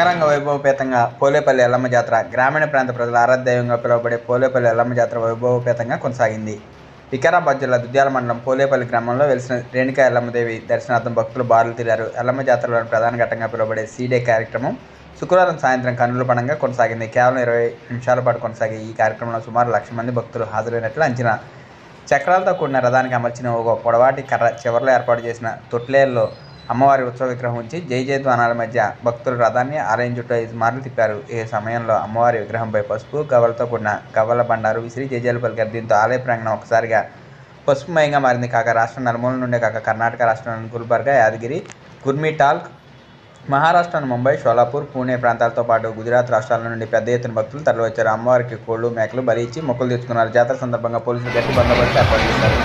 అంగరంగ వైభవపేతంగా పోలేపల్లి ఎల్లమ్మ జాతర గ్రామీణ ప్రాంత ప్రజల ఆరాధ్యదైవంగా పిలువబడే పోలేపల్లి ఎల్లమ్మ జాతర వైభవపేతంగా కొనసాగింది. వికారాబాద్ జిల్లా దుద్యాల మండలం పోలేపల్లి గ్రామంలో వెలిసిన రేణుకా ఎల్లమ్మదేవి దర్శనార్థం భక్తులు బారులు తీరారు. ఎల్లమ్మ జాతరలోని ప్రధాన ఘట్టంగా పిలువబడే సీడే కార్యక్రమం శుక్రవారం సాయంత్రం కన్నుల పండుగ కొనసాగింది. కేవలం 20 నిమిషాల పాటు కొనసాగే ఈ కార్యక్రమంలో సుమారు 1,00,000 మంది భక్తులు హాజరైనట్లు అంచనా. చక్రాలతో కూడిన రథానికి అమర్చిన ఒక పొడవాటి కర్ర చివరిలో ఏర్పాటు చేసిన తొట్లేల్లో అమ్మవారి ఉత్సవ విగ్రహం ఉంచి జై జయధ్వానాల మధ్య భక్తులు రథాన్ని ఆలయం చుట్టూ 5 మార్లు తిప్పారు. ఈ సమయంలో అమ్మవారి విగ్రహంపై పసుపు గవ్వలతో కూడిన గవ్వల బండారు విసిరి జయజయలు పలికారు. దీంతో ఆలయ ప్రాంగణం ఒక్కసారిగా పసుపుమయంగా మారింది. కాగా రాష్ట్రం నలుమూలల నుండే కాక కర్ణాటక రాష్ట్రంలోని గుల్బర్గా, యాదగిరి, గుర్మిటాల్క్, మహారాష్ట్రలోని ముంబై, షోలాపూర్, పూణే ప్రాంతాలతో పాటు గుజరాత్ రాష్ట్రాల నుండి పెద్ద ఎత్తున భక్తులు తరలివచ్చారు. అమ్మవారికి కోళ్లు, మేకలు బలి ఇచ్చి మొక్కులు తీర్చుకున్నారు. జాతర సందర్భంగా పోలీసులు గట్టి బందోబస్తు ఏర్పాటు చేశారు.